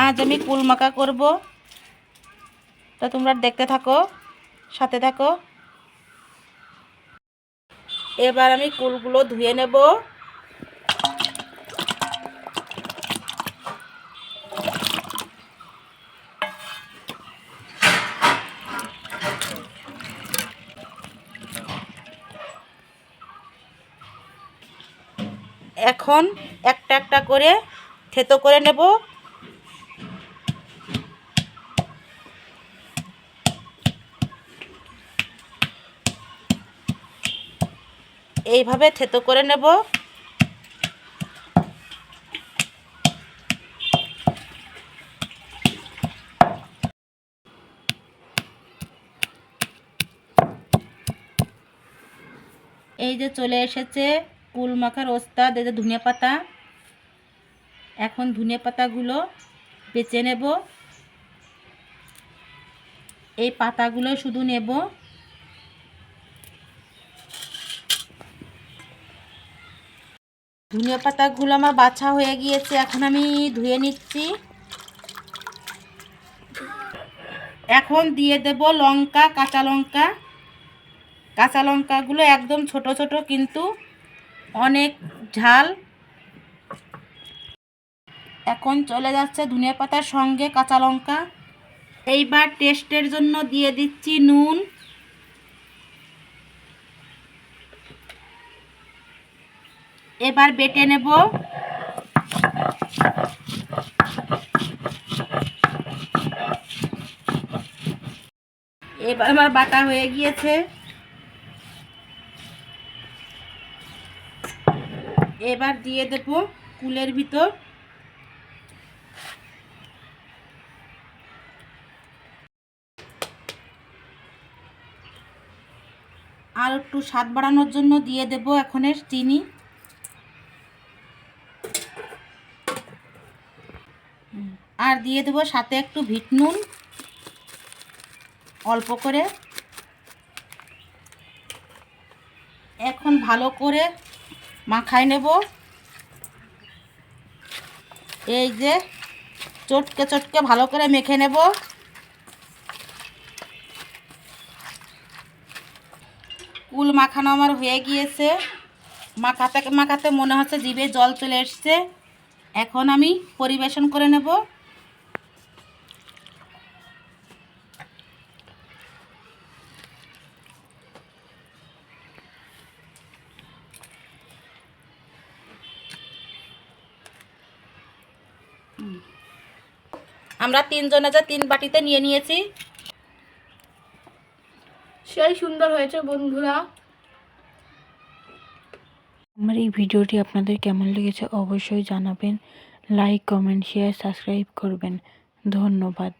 আজ আমি কুল মাখা করব, তো তোমরা দেখতে থাকো, সাথে থাকো। এবার আমি কুলগুলো ধুয়ে নেব। এখন একটা একটা করে থেতো করে নেব। এইভাবে থেতো করে নেব। এই যে চলে এসেছে কুল মাখার ওস্তাদ, এই যে ধনিয়া পাতা। এখন ধনিয়া পাতাগুলো বেছে নেব। এই পাতাগুলো শুধু নেব। ধনিয়া পাতাগুলো আমার বাছা হয়ে গিয়েছে, এখন আমি ধুয়ে নিচ্ছি। এখন দিয়ে দেব লঙ্কা, কাঁচা লঙ্কা। কাঁচা লঙ্কাগুলো একদম ছোট ছোট, কিন্তু অনেক ঝাল। এখন চলে যাচ্ছে ধনিয়া পাতার সঙ্গে কাঁচা লঙ্কা। এইবার টেস্টের জন্য দিয়ে দিচ্ছি নুন। এবার বেটে নেব। এবার আমার বাটা হয়ে গিয়েছে। এবার দিয়ে দেব কুলের ভিতর। আর একটু স্বাদ বাড়ানোর জন্য দিয়ে দেব এখন চিনি। আর দিয়ে দেব সাথে একটু বিট নুন, অল্প করে। এখন ভালো করে মাখায় নেব। এই যে চটকে চটকে ভালো করে মেখে নেব। কুল মাখানো আমার হয়ে গিয়েছে। মাখাতে মাখাতে মনে হচ্ছে জিভে জল চলে এসছে। এখন আমি পরিবেশন করে নেব। আমরা তিনজনে যে 3 বাটিতে নিয়ে নিয়েছি। সেই সুন্দর হয়েছে বন্ধুরা। আমার এই ভিডিওটি আপনাদের কেমন লেগেছে অবশ্যই জানাবেন। লাইক, কমেন্ট, শেয়ার, সাবস্ক্রাইব করবেন। ধন্যবাদ।